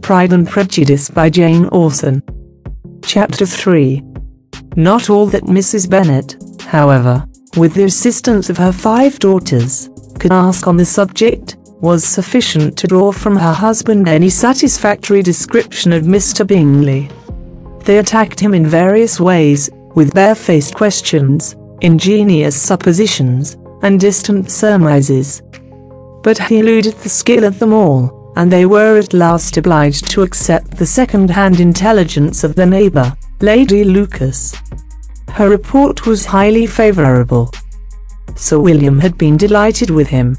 Pride and Prejudice by Jane Austen. Chapter 3. Not all that Mrs. Bennet, however, with the assistance of her 5 daughters, could ask on the subject, was sufficient to draw from her husband any satisfactory description of Mr. Bingley. They attacked him in various ways, with barefaced questions, ingenious suppositions, and distant surmises. But he eluded the skill of them all, and they were at last obliged to accept the second-hand intelligence of the neighbour, Lady Lucas. Her report was highly favourable. Sir William had been delighted with him.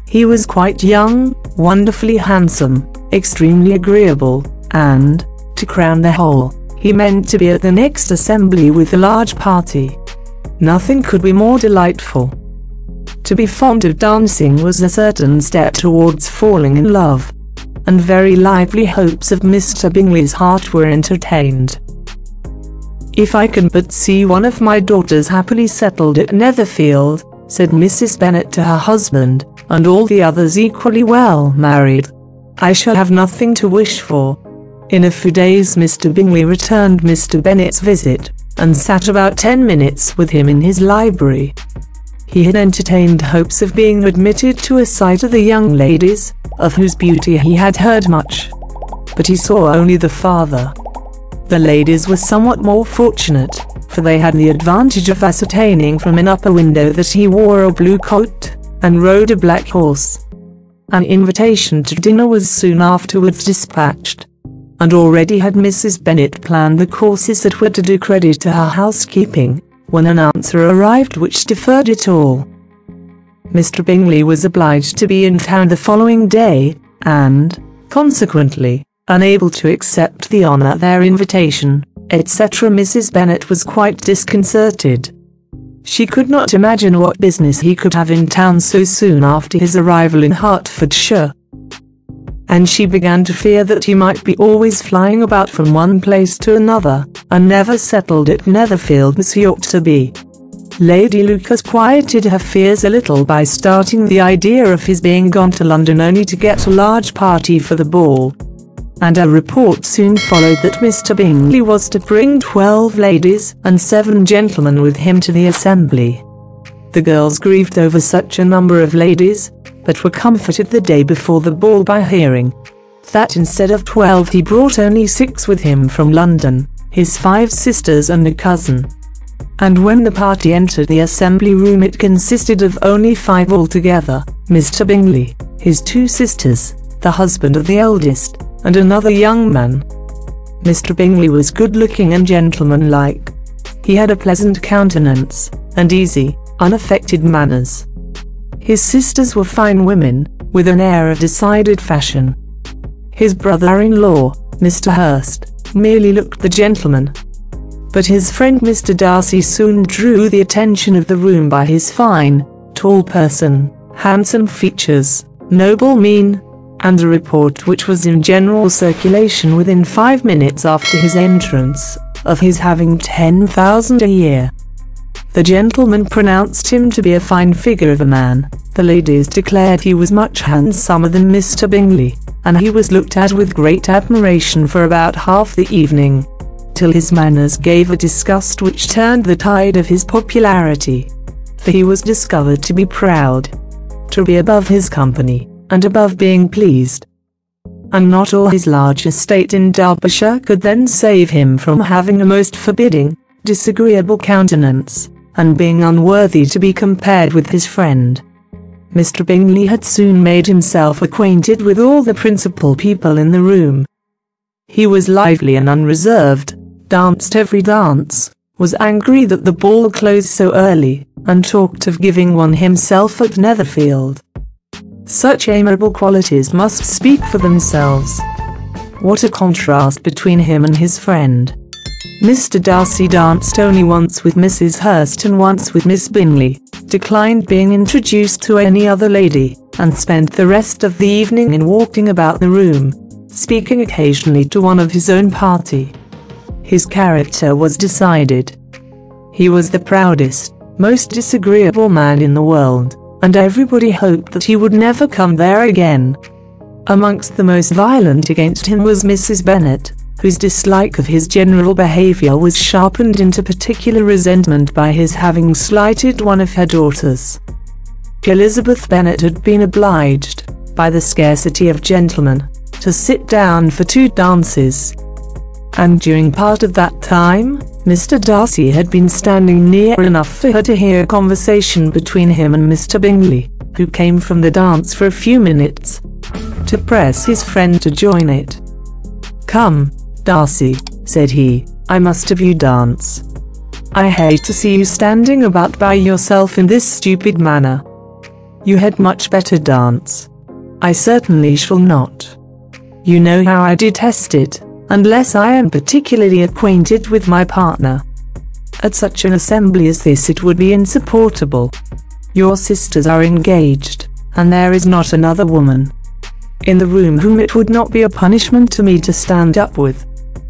He was quite young, wonderfully handsome, extremely agreeable, and, to crown the whole, he meant to be at the next assembly with a large party. Nothing could be more delightful. To be fond of dancing was a certain step towards falling in love, and very lively hopes of Mr. Bingley's heart were entertained. "If I can but see one of my daughters happily settled at Netherfield," said Mrs. Bennet to her husband, "and all the others equally well married, I shall have nothing to wish for." In a few days Mr. Bingley returned Mr. Bennet's visit, and sat about 10 minutes with him in his library. He had entertained hopes of being admitted to a sight of the young ladies, of whose beauty he had heard much. But he saw only the father. The ladies were somewhat more fortunate, for they had the advantage of ascertaining from an upper window that he wore a blue coat, and rode a black horse. An invitation to dinner was soon afterwards dispatched, and already had Mrs. Bennet planned the courses that were to do credit to her housekeeping, when an answer arrived which deferred it all. Mr. Bingley was obliged to be in town the following day, and, consequently, unable to accept the honour of their invitation, etc. Mrs. Bennet was quite disconcerted. She could not imagine what business he could have in town so soon after his arrival in Hertfordshire, and she began to fear that he might be always flying about from one place to another, and never settled at Netherfield as he ought to be. Lady Lucas quieted her fears a little by starting the idea of his being gone to London only to get a large party for the ball, and a report soon followed that Mr. Bingley was to bring 12 ladies and 7 gentlemen with him to the assembly. The girls grieved over such a number of ladies, but were comforted the day before the ball by hearing that instead of 12 he brought only 6 with him from London, his 5 sisters and a cousin. And when the party entered the assembly room it consisted of only 5 altogether: Mr. Bingley, his 2 sisters, the husband of the eldest, and another young man. Mr. Bingley was good-looking and gentlemanlike. He had a pleasant countenance, and easy, unaffected manners. His sisters were fine women, with an air of decided fashion. His brother-in-law, Mr. Hurst, merely looked the gentleman. But his friend Mr. Darcy soon drew the attention of the room by his fine, tall person, handsome features, noble mien, and a report which was in general circulation within 5 minutes after his entrance, of his having 10,000 a year. The gentlemen pronounced him to be a fine figure of a man, the ladies declared he was much handsomer than Mr. Bingley, and he was looked at with great admiration for about half the evening, till his manners gave a disgust which turned the tide of his popularity, for he was discovered to be proud, to be above his company, and above being pleased. And not all his large estate in Derbyshire could then save him from having a most forbidding, disagreeable countenance, and being unworthy to be compared with his friend. Mr. Bingley had soon made himself acquainted with all the principal people in the room. He was lively and unreserved, danced every dance, was angry that the ball closed so early, and talked of giving one himself at Netherfield. Such amiable qualities must speak for themselves. What a contrast between him and his friend! Mr. Darcy danced only once with Mrs. Hurst and once with Miss Bingley, declined being introduced to any other lady, and spent the rest of the evening in walking about the room, speaking occasionally to one of his own party. His character was decided. He was the proudest, most disagreeable man in the world, and everybody hoped that he would never come there again. Amongst the most violent against him was Mrs. Bennet, whose dislike of his general behaviour was sharpened into particular resentment by his having slighted one of her daughters. Elizabeth Bennet had been obliged, by the scarcity of gentlemen, to sit down for 2 dances, and during part of that time, Mr. Darcy had been standing near enough for her to hear a conversation between him and Mr. Bingley, who came from the dance for a few minutes, to press his friend to join it. "Come, Darcy," said he, "I must have you dance. I hate to see you standing about by yourself in this stupid manner. You had much better dance." "I certainly shall not. You know how I detest it, unless I am particularly acquainted with my partner. At such an assembly as this it would be insupportable. Your sisters are engaged, and there is not another woman in the room whom it would not be a punishment to me to stand up with."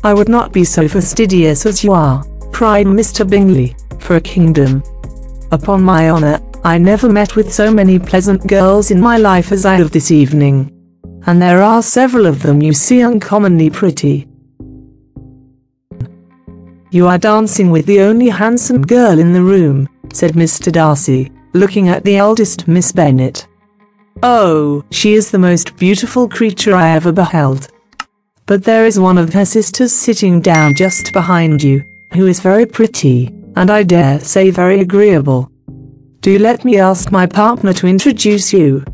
"I would not be so fastidious as you are," cried Mr. Bingley, "for a kingdom. Upon my honour, I never met with so many pleasant girls in my life as I have this evening. And there are several of them you see uncommonly pretty." "You are dancing with the only handsome girl in the room," said Mr. Darcy, looking at the eldest Miss Bennet. "Oh, she is the most beautiful creature I ever beheld. But there is one of her sisters sitting down just behind you, who is very pretty, and I dare say very agreeable. Do let me ask my partner to introduce you."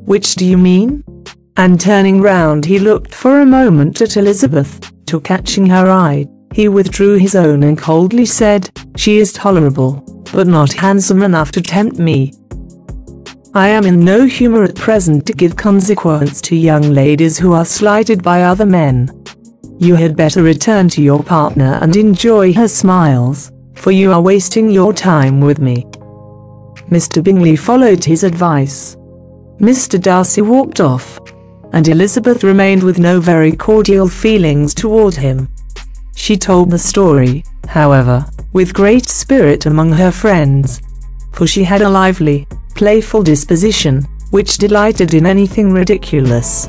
"Which do you mean?" And turning round he looked for a moment at Elizabeth, till catching her eye, he withdrew his own and coldly said, "She is tolerable, but not handsome enough to tempt me. I am in no humour at present to give consequence to young ladies who are slighted by other men. You had better return to your partner and enjoy her smiles, for you are wasting your time with me." Mr. Bingley followed his advice. Mr. Darcy walked off, and Elizabeth remained with no very cordial feelings toward him. She told the story, however, with great spirit among her friends, for she had a lively, playful disposition, which delighted in anything ridiculous.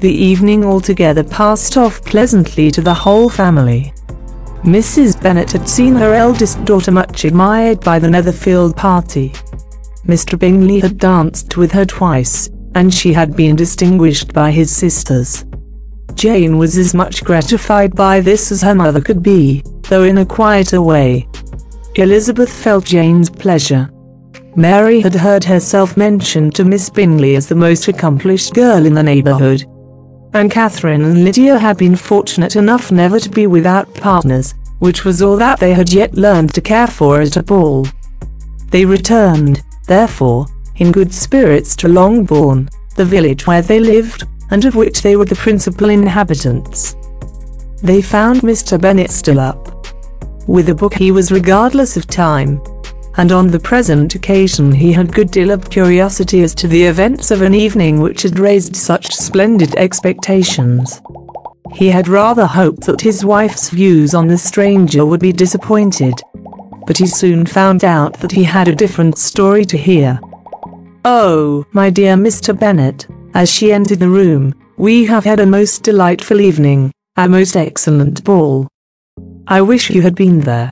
The evening altogether passed off pleasantly to the whole family. Mrs. Bennet had seen her eldest daughter much admired by the Netherfield party. Mr. Bingley had danced with her twice, and she had been distinguished by his sisters. Jane was as much gratified by this as her mother could be, though in a quieter way. Elizabeth felt Jane's pleasure. Mary had heard herself mentioned to Miss Bingley as the most accomplished girl in the neighbourhood, and Catherine and Lydia had been fortunate enough never to be without partners, which was all that they had yet learned to care for at a ball. They returned, therefore, in good spirits to Longbourn, the village where they lived, and of which they were the principal inhabitants. They found Mr. Bennet still up. With a book he was regardless of time, and on the present occasion he had a good deal of curiosity as to the events of an evening which had raised such splendid expectations. He had rather hoped that his wife's views on the stranger would be disappointed, but he soon found out that he had a different story to hear. "Oh, my dear Mr. Bennet," as she entered the room, "we have had a most delightful evening, a most excellent ball. I wish you had been there.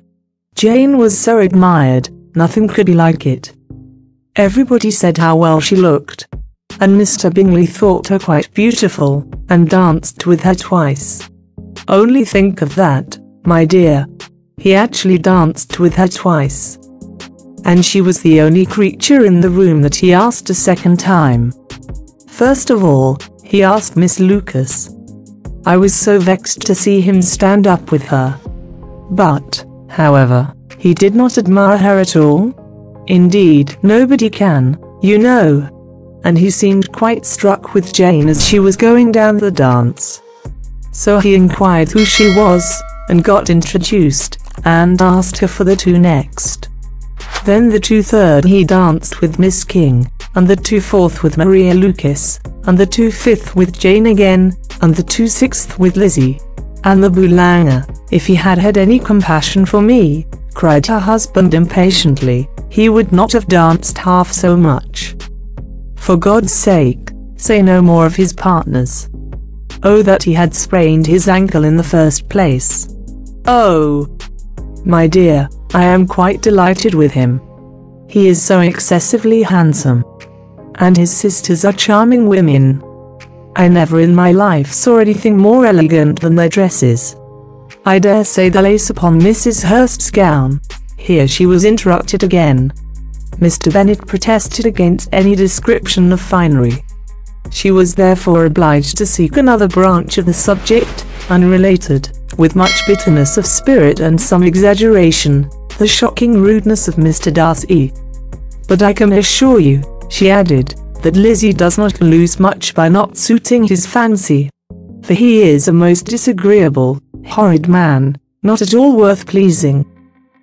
Jane was so admired, nothing could be like it. Everybody said how well she looked, and Mr. Bingley thought her quite beautiful, and danced with her twice. Only think of that, my dear. He actually danced with her twice. And she was the only creature in the room that he asked a second time. First of all, he asked Miss Lucas. I was so vexed to see him stand up with her. But, however, he did not admire her at all. Indeed, nobody can, you know. And he seemed quite struck with Jane as she was going down the dance. So he inquired who she was, and got introduced, and asked her for the two next. Then the 2/3 he danced with Miss King, and the 2/4 with Maria Lucas, and the 2/5 with Jane again, and the 2/6 with Lizzie. And the Boulanger, if he had had any compassion for me, cried her husband impatiently, he would not have danced half so much. For God's sake, say no more of his partners. Oh, that he had sprained his ankle in the first place. Oh, my dear, I am quite delighted with him. He is so excessively handsome. And his sisters are charming women. I never in my life saw anything more elegant than their dresses. I dare say the lace upon Mrs. Hurst's gown—" Here she was interrupted again. Mr. Bennet protested against any description of finery. She was therefore obliged to seek another branch of the subject, unrelated, with much bitterness of spirit and some exaggeration, the shocking rudeness of Mr. Darcy. "But I can assure you," she added, "that Lizzie does not lose much by not suiting his fancy. For he is a most disagreeable, horrid man, not at all worth pleasing.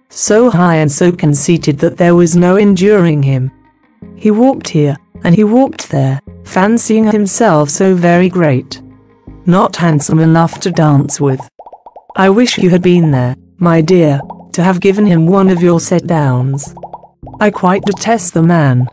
So high and so conceited that there was no enduring him. He walked here, and he walked there, fancying himself so very great. Not handsome enough to dance with. I wish you had been there, my dear, to have given him one of your set-downs. I quite detest the man.